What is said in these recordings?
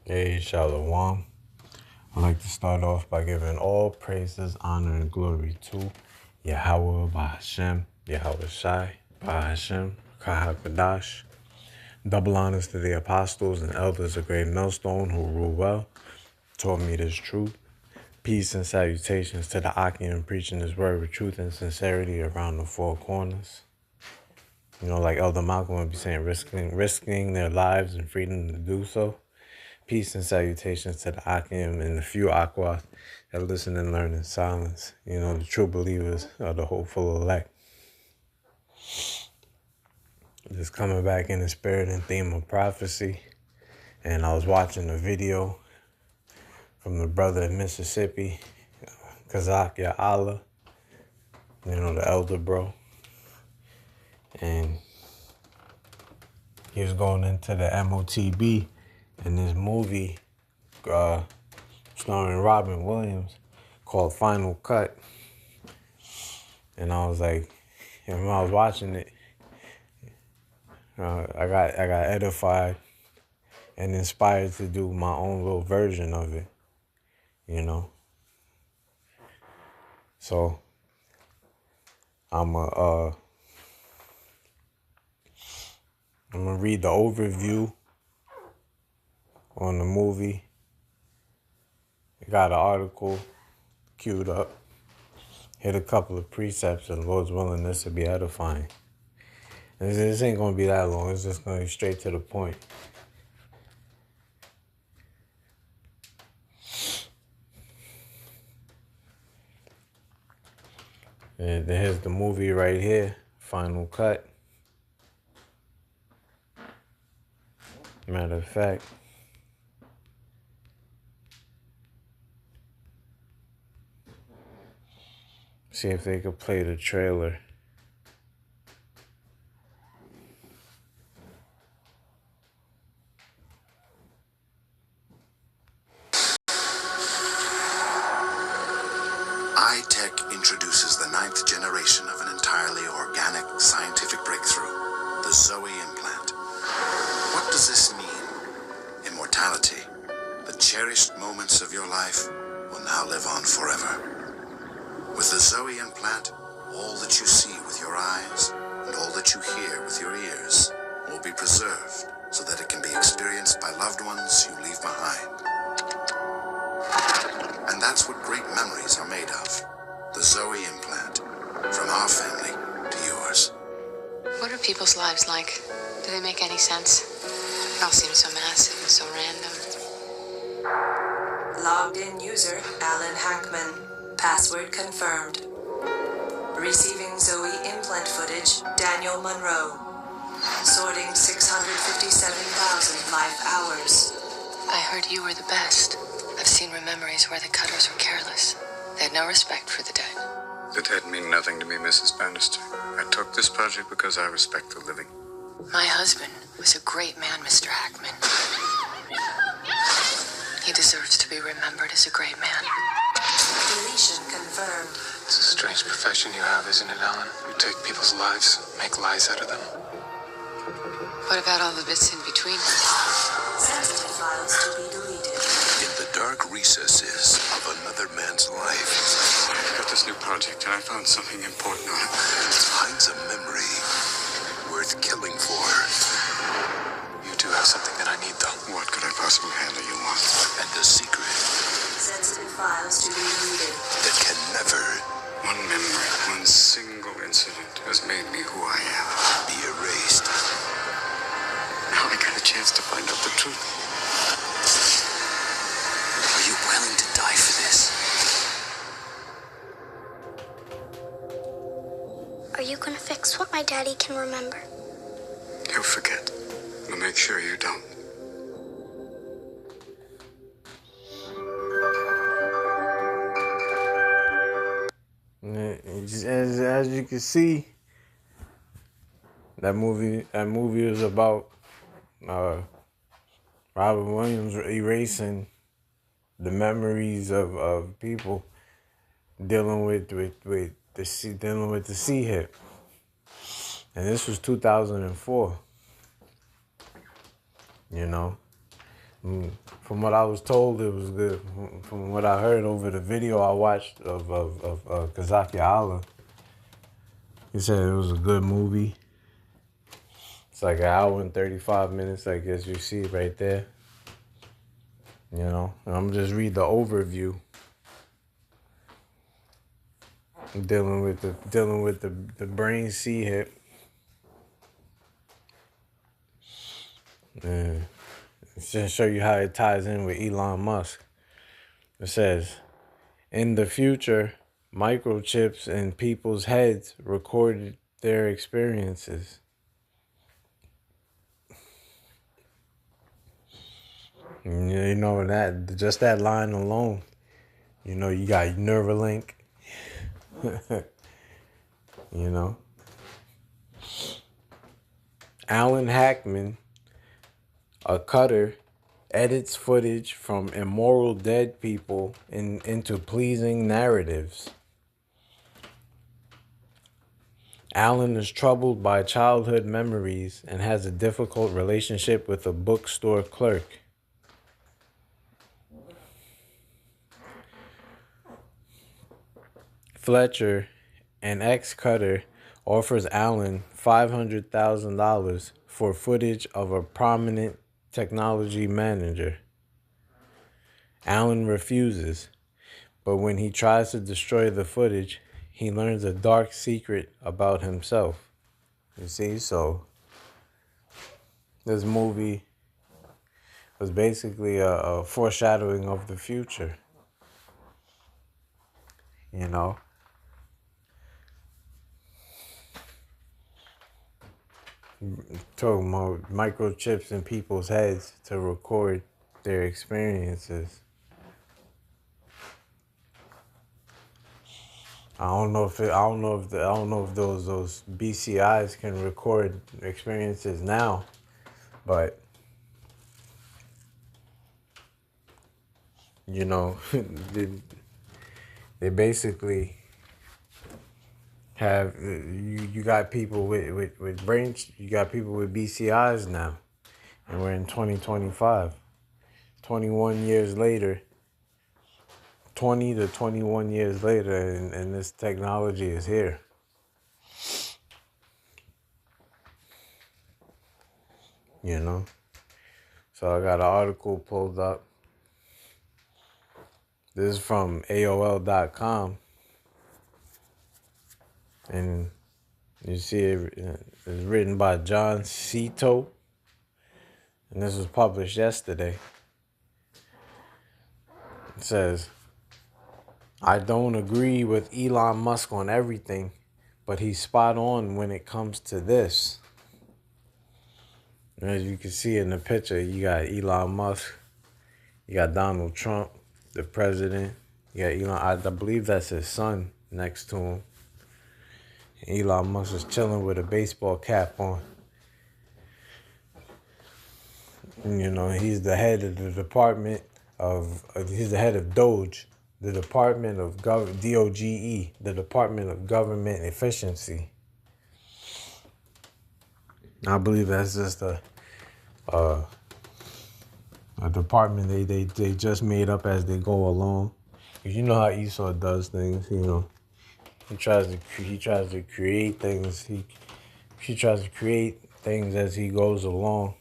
Hey, Shalom. I'd like to start off by giving all praises, honor, and glory to Yahweh Bahashem, Yahweh Shai, Bahashem, Kahakadash. Double honors to the apostles and elders of Great Millstone who rule well, taught me this truth. Peace and salutations to the Akim preaching this word with truth and sincerity around the four corners. You know, like Elder Malcolm would be saying, risking their lives and freedom to do so. Peace and salutations to the Akim and the few Aquas that listen and learn in silence. You know, the true believers are the hopeful elect. Just coming back in the spirit and theme of prophecy. And I was watching a video from the brother in Mississippi, Kazak Ya Allah, you know, the elder bro. And he was going into the MOTB in this movie starring Robin Williams called Final Cut. And I was like, and when I was watching it, I got edified and inspired to do my own little version of it, you know. So I'm gonna read the overview on the movie. I got an article queued up. Hit a couple of precepts, and Lord's willing, this will be edifying. And this ain't gonna be that long. It's just gonna be straight to the point. And here's the movie right here, Final Cut. Matter of fact, see if they could play the trailer. iTech introduces the 9th generation of an entirely organic scientific breakthrough, the Zoe implant. What does this mean? Immortality. The cherished moments of your life will now live on forever. With the Zoe implant, all that you see with your eyes and all that you hear with your ears will be preserved so that it can be experienced by loved ones you leave behind. And that's what great memories are made of. The Zoe implant. From our family to yours. What are people's lives like? Do they make any sense? It all seems so massive and so random. Logged in user, Alan Hackman. Password confirmed. Receiving Zoe implant footage, Daniel Monroe. Sorting 657,000 life hours. I heard you were the best. I've seen memories where the cutters were careless. They had no respect for the dead. The dead mean nothing to me, Mrs. Bannister. I took this project because I respect the living. My husband was a great man, Mr. Hackman. He deserves to be remembered as a great man. Deletion confirmed. It's a strange profession you have, isn't it, Alan? You take people's lives, make lies out of them. What about all the bits in between? Sensitive files to be deleted. In the dark recesses of another man's life I got this new project and I found something important on it. hides a memory worth killing for. You do have something that I need, though. What could I possibly have that you want? And a secret Sensitive files to be deleted. that can never One memory, one single incident has made me who I am. be erased. Now I got a chance to find out the truth. Are you willing to die for this? Are you gonna fix what my daddy can remember? He'll forget. We'll make sure you don't. As you can see, that movie is about Robin Williams erasing the memories of people dealing with the sea hip. And this was 2004. You know, From what I was told, it was good. From what I heard over the video I watched of Kazaki Allah, he said it was a good movie. It's like an hour and 35 minutes, I guess you see right there. You know, and I'm just read the overview. Dealing with the brain C hip. And it's just to show you how it ties in with Elon Musk. It says, in the future, microchips in people's heads recorded their experiences. You know, that just that line alone, you know, you got Neuralink. You know, Alan Hackman, a cutter, edits footage from immoral dead people into pleasing narratives. Alan is troubled by childhood memories and has a difficult relationship with a bookstore clerk. Fletcher, an ex-cutter, offers Alan $500,000 for footage of a prominent technology manager. Alan refuses, but when he tries to destroy the footage, he learns a dark secret about himself. You see, so this movie was basically a foreshadowing of the future. You know? Talking about microchips in people's heads to record their experiences. I don't know if those BCIs can record experiences now, but you know, they basically have you got people with brains, you got people with BCIs now, and we're in 2025. 21 years later, 20 to 21 years later, and this technology is here. You know? So I got an article pulled up. This is from AOL.com. And you see it's written by John Cito. And this was published yesterday. It says, I don't agree with Elon Musk on everything, but he's spot on when it comes to this. And as you can see in the picture, you got Elon Musk, you got Donald Trump, the president, you got Elon, I believe that's his son next to him. Elon Musk is chilling with a baseball cap on. And, you know, he's the head of the department he's the head of DOGE, the Department of DOGE, the Department of Government Efficiency. I believe that's just a department they just made up as they go along. You know how Esau does things, you know. He tries to create things. He tries to create things as he goes along.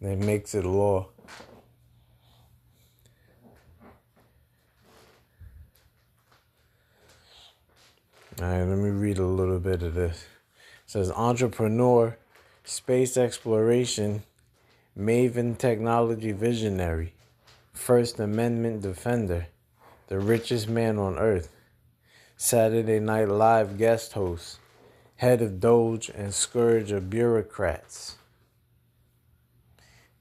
And makes it law. All right, let me read a little bit of this. It says, entrepreneur, space exploration, maven technology visionary, First Amendment defender, the richest man on earth, Saturday Night Live guest host, head of DOGE and scourge of bureaucrats.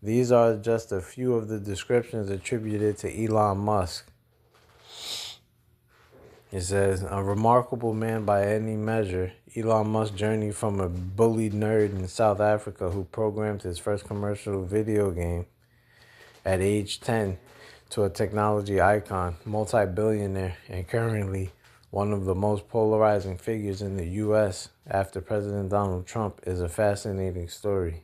These are just a few of the descriptions attributed to Elon Musk. It says, a remarkable man by any measure, Elon Musk journeyed from a bullied nerd in South Africa who programmed his first commercial video game at age 10 to a technology icon, multi-billionaire, and currently one of the most polarizing figures in the U.S. after President Donald Trump is a fascinating story.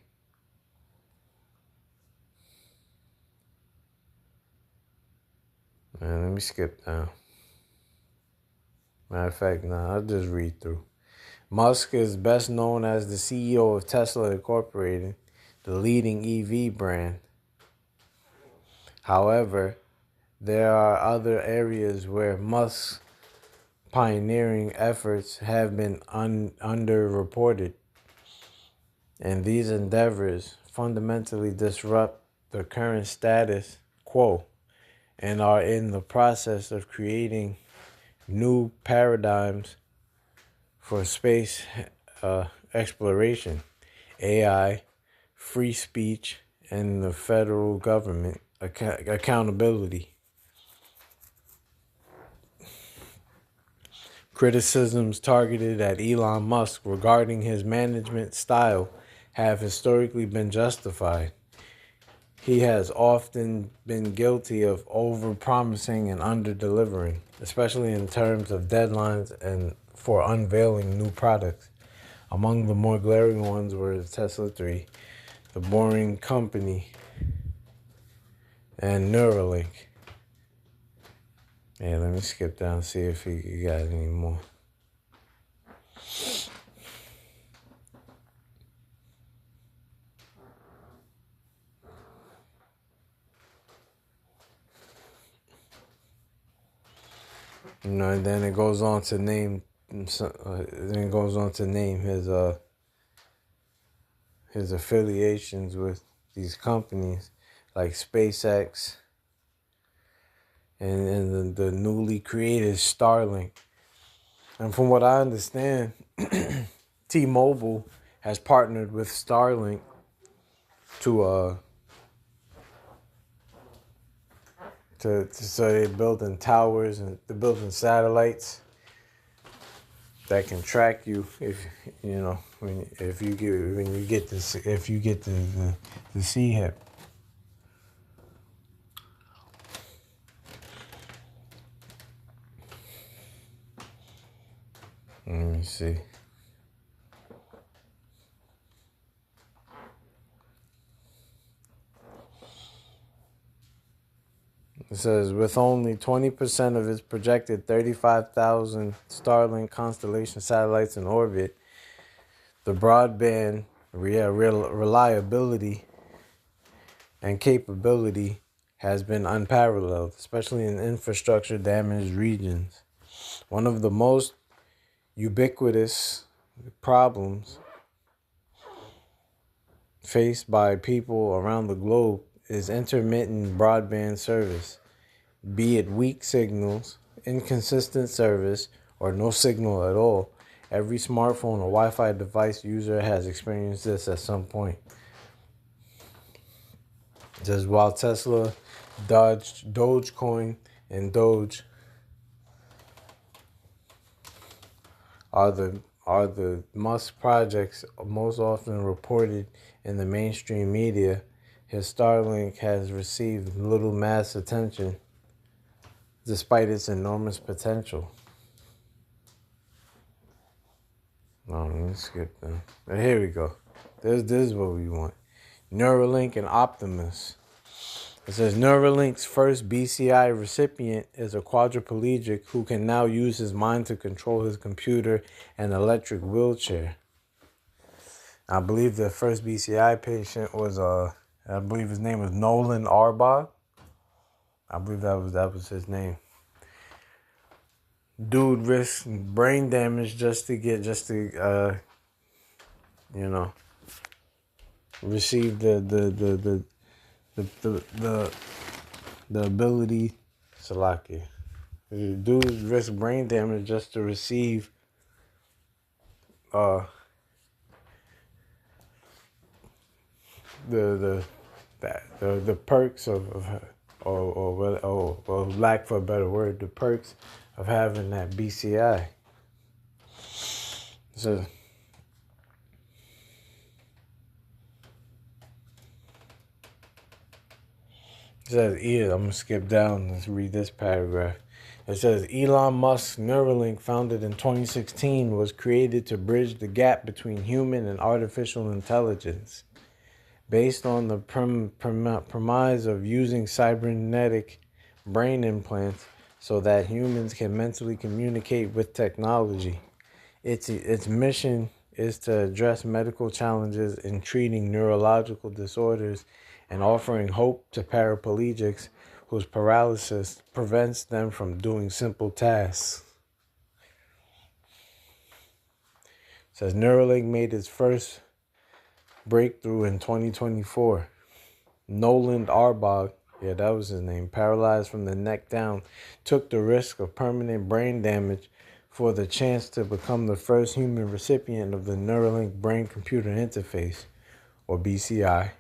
Man, let me skip down. Matter of fact, nah, I'll just read through. Musk is best known as the CEO of Tesla Incorporated, the leading EV brand. However, there are other areas where Musk's pioneering efforts have been underreported, and these endeavors fundamentally disrupt the current status quo and are in the process of creating new paradigms for space exploration, AI, free speech, and the federal government accountability. Criticisms targeted at Elon Musk regarding his management style have historically been justified. He has often been guilty of over-promising and under-delivering, especially in terms of deadlines and for unveiling new products. Among the more glaring ones were the Tesla 3, the Boring Company, and Neuralink. Yeah, let me skip down and see if he got any more. You know, and then it goes on to name. His affiliations with these companies like SpaceX and the newly created Starlink. And from what I understand, T-Mobile has partnered with Starlink to so they're building towers and they're building satellites that can track you if you know when you get the sea hip. Let me see. It says, with only 20% of its projected 35,000 Starlink constellation satellites in orbit, the broadband reliability and capability has been unparalleled, especially in infrastructure damaged regions. One of the most ubiquitous problems faced by people around the globe is intermittent broadband service, be it weak signals, inconsistent service, or no signal at all. Every smartphone or Wi-Fi device user has experienced this at some point. It says, while Tesla, Dogecoin, and Doge are the Musk projects most often reported in the mainstream media, his Starlink has received little mass attention despite its enormous potential. Oh, let me skip them. Here we go. This is what we want. Neuralink and Optimus. It says Neuralink's first BCI recipient is a quadriplegic who can now use his mind to control his computer and electric wheelchair. I believe the first BCI patient was I believe his name was Nolan Arbog. I believe that was his name. Dude risked brain damage just to receive the ability. Salakia. Dude risked brain damage just to receive the perks or lack for a better word, the perks of having that BCI. So it says, I'm gonna skip down. Let's read this paragraph. It says, Elon Musk's Neuralink, founded in 2016, was created to bridge the gap between human and artificial intelligence. Based on the premise of using cybernetic brain implants so that humans can mentally communicate with technology. Its mission is to address medical challenges in treating neurological disorders and offering hope to paraplegics whose paralysis prevents them from doing simple tasks. It says Neuralink made its first breakthrough in 2024. Nolan Arbog, yeah, that was his name, paralyzed from the neck down, took the risk of permanent brain damage for the chance to become the first human recipient of the Neuralink brain-computer interface, or BCI.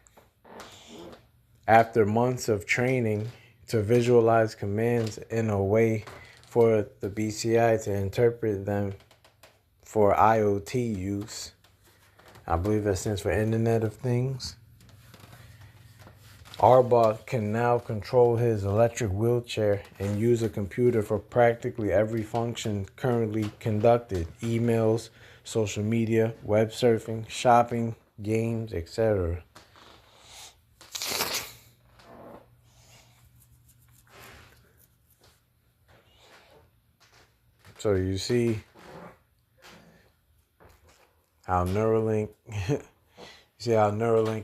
After months of training to visualize commands in a way for the BCI to interpret them for IoT use, I believe that stands for Internet of Things, Arbach can now control his electric wheelchair and use a computer for practically every function currently conducted: emails, social media, web surfing, shopping, games, etc. So you see how Neuralink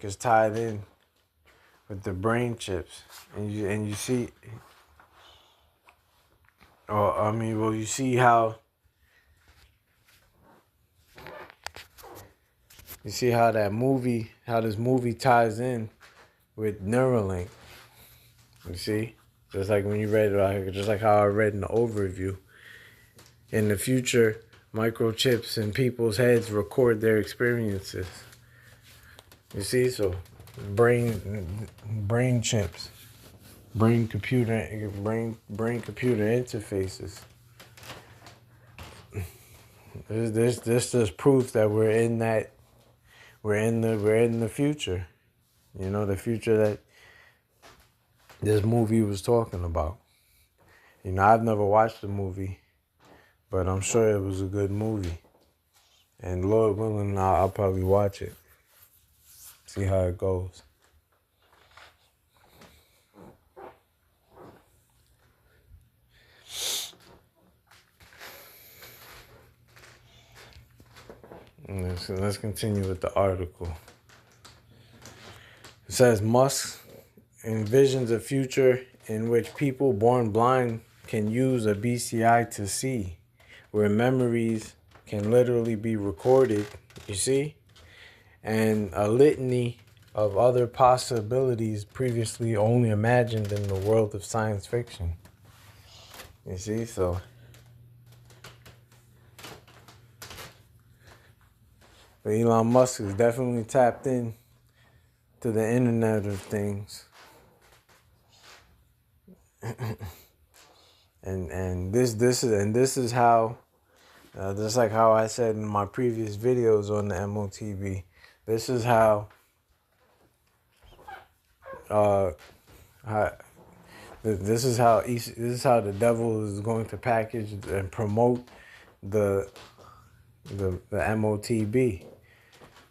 is tied in with the brain chips, and you see, you see how how this movie ties in with Neuralink. You see, just like when you read it, just like how I read in the overview. In the future, microchips in people's heads record their experiences. You see, so brain chips, brain computer interfaces. This just proves that we're in the future. You know, the future that this movie was talking about. You know, I've never watched the movie, but I'm sure it was a good movie. And Lord willing, I'll probably watch it. See how it goes. Let's continue with the article. It says Musk envisions a future in which people born blind can use a BCI to see, where memories can literally be recorded, you see, and a litany of other possibilities previously only imagined in the world of science fiction. You see, so but Elon Musk is definitely tapped in to the Internet of Things. and this is how just like how I said in my previous videos on the MOTB, this is how this is how the devil is going to package and promote the MOTB.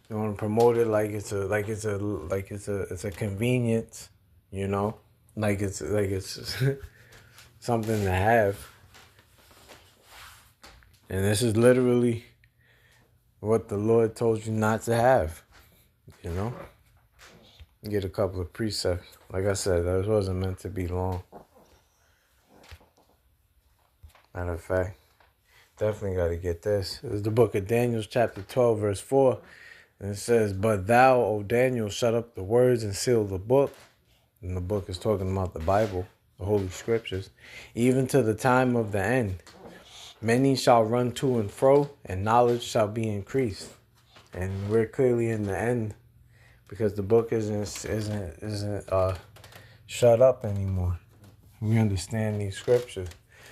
They want to promote it like it's a convenience, you know, like it's something to have. And this is literally what the Lord told you not to have, you know. Get a couple of precepts. Like I said, this wasn't meant to be long. Matter of fact, definitely got to get this. This is the book of Daniel, chapter 12, verse 4. And it says, "But thou, O Daniel, shut up the words and seal the book." And the book is talking about the Bible, the Holy Scriptures. "Even to the time of the end. Many shall run to and fro, and knowledge shall be increased." And we're clearly in the end, because the book isn't shut up anymore. We understand these scriptures,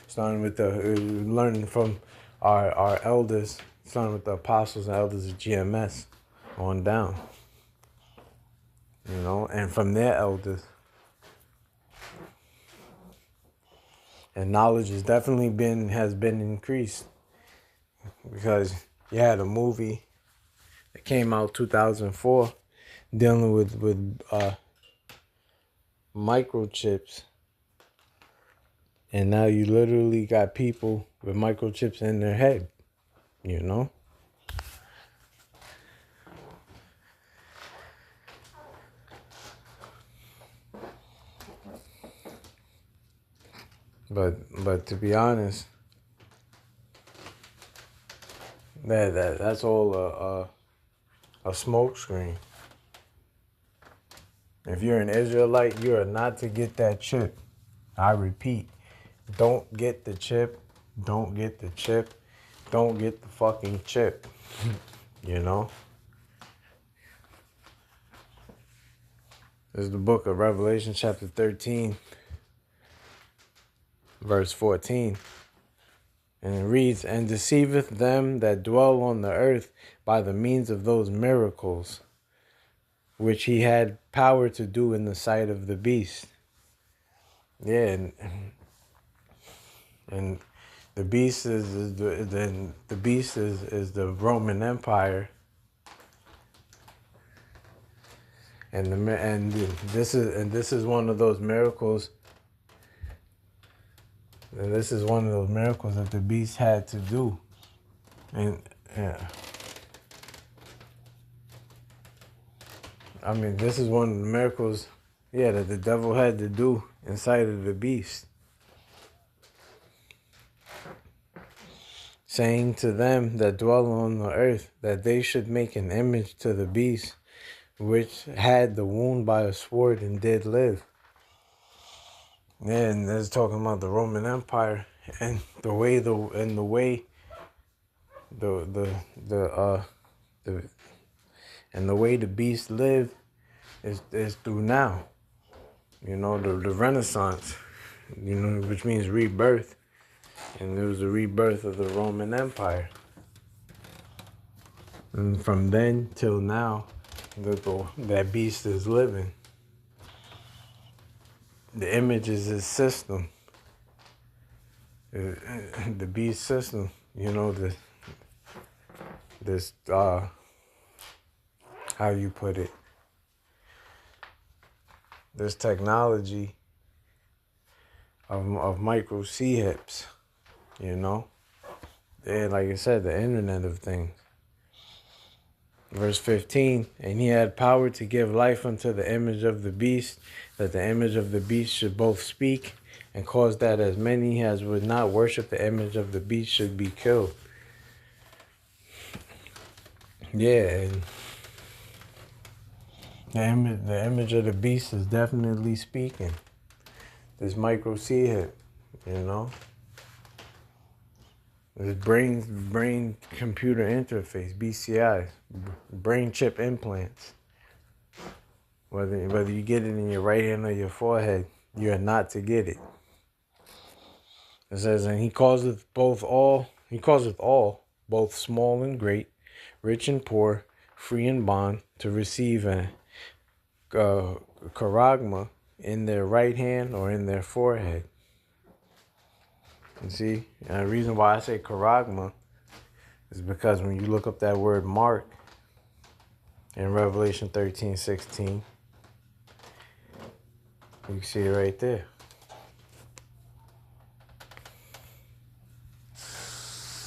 starting with learning from our elders, starting with the apostles and elders of GMS on down, you know, and from their elders. And knowledge has definitely been increased, because you had a movie that came out 2004 dealing with microchips And now you literally got people with microchips in their head, you know? But to be honest, that's all a smoke screen. If you're an Israelite, you are not to get that chip. I repeat, don't get the chip. Don't get the chip. Don't get the fucking chip. You know? This is the book of Revelation, chapter 13, verse 14. And it reads, and deceiveth them that dwell on the earth by the means of those miracles, which he had power to do in the sight of the beast. Yeah, and the beast is the Roman Empire, and this is one of those miracles. And this is one of those miracles that the beast had to do. And yeah. I mean, this is one of the miracles, that the devil had to do inside of the beast. Saying to them that dwell on the earth that they should make an image to the beast, which had the wound by a sword and did live. Yeah, and it's talking about the Roman Empire and the way the beast lived is through now. You know, the Renaissance, you know, which means rebirth. And it was the rebirth of the Roman Empire. And from then till now, that beast is living. The image is his system. The beast system, you know, how you put it, this technology of micro C hips, you know, and like I said, the Internet of Things. Verse 15, and he had power to give life unto the image of the beast, that the image of the beast should both speak, and cause that as many as would not worship the image of the beast should be killed. Yeah, and the image of the beast is definitely speaking. This micro C hip, you know. This brain computer interface, BCI, brain chip implants. Whether you get it in your right hand or your forehead, you are not to get it. It says, and he causeth all, both small and great, rich and poor, free and bond, to receive a charagma in their right hand or in their forehead. You see, and the reason why I say charagma is because when you look up that word mark in Revelation 13:16, you can see it right there.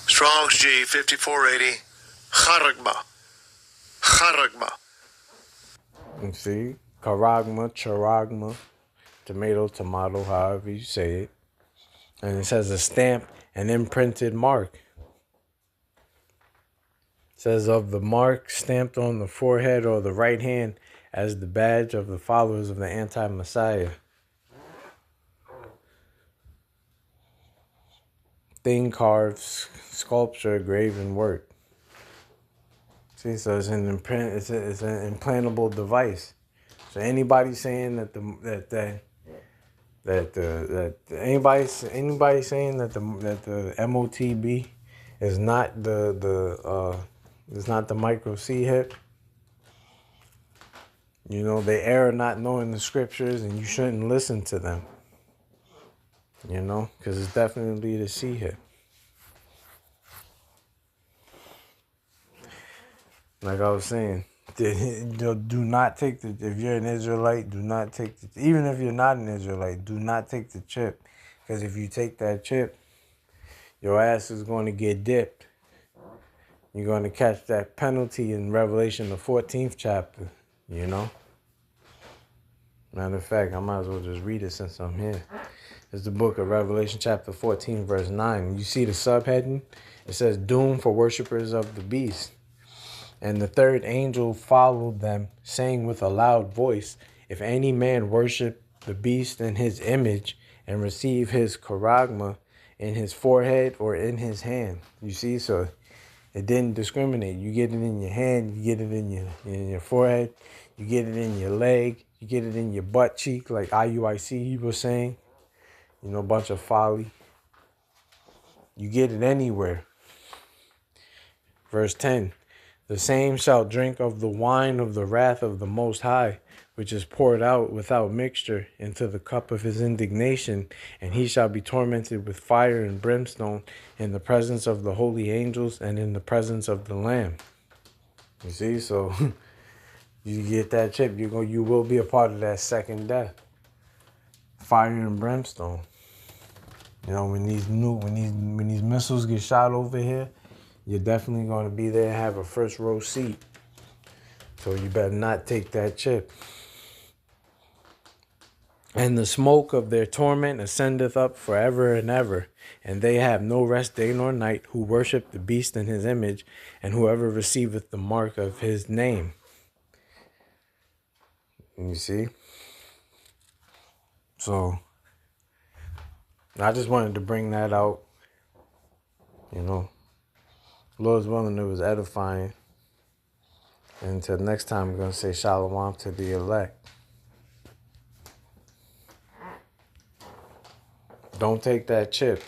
Strong's G 5480. Charagma. You see, charagma, tomato, however you say it. And it says a stamp, an imprinted mark. It says of the mark stamped on the forehead or the right hand as the badge of the followers of the anti-Messiah. Thing carved, sculpture, graven work. See, so it's an implantable device. So anybody saying anybody saying that the MOTB is not the micro C hip, you know, they err not knowing the scriptures, and you shouldn't listen to them. You know, because it's definitely the C hip. Like I was saying, do not take if you're an Israelite, do not take even if you're not an Israelite, do not take the chip. Because if you take that chip, your ass is going to get dipped. You're going to catch that penalty in Revelation, the 14th chapter, you know? Matter of fact, I might as well just read it since I'm here. It's the book of Revelation, chapter 14, verse 9. You see the subheading? It says, Doom for worshippers of the beast. And the third angel followed them, saying with a loud voice, If any man worship the beast in his image and receive his charagma in his forehead or in his hand. You see, so it didn't discriminate. You get it in your hand, you get it in your forehead, you get it in your leg, you get it in your butt cheek, like IUIC he was saying. You know, a bunch of folly. You get it anywhere. Verse 10. The same shall drink of the wine of the wrath of the Most High, which is poured out without mixture into the cup of his indignation, and he shall be tormented with fire and brimstone in the presence of the holy angels and in the presence of the Lamb. You see, so you get that chip, you will be a part of that second death. Fire and brimstone. You know, when these missiles get shot over here, you're definitely going to be there and have a first row seat. So you better not take that chip. And the smoke of their torment ascendeth up forever and ever, and they have no rest day nor night, who worship the beast in his image, and whoever receiveth the mark of his name. You see? So I just wanted to bring that out. You know, Lord's willing, it was edifying. And until next time, I'm going to say shalom to the elect. Don't take that chip.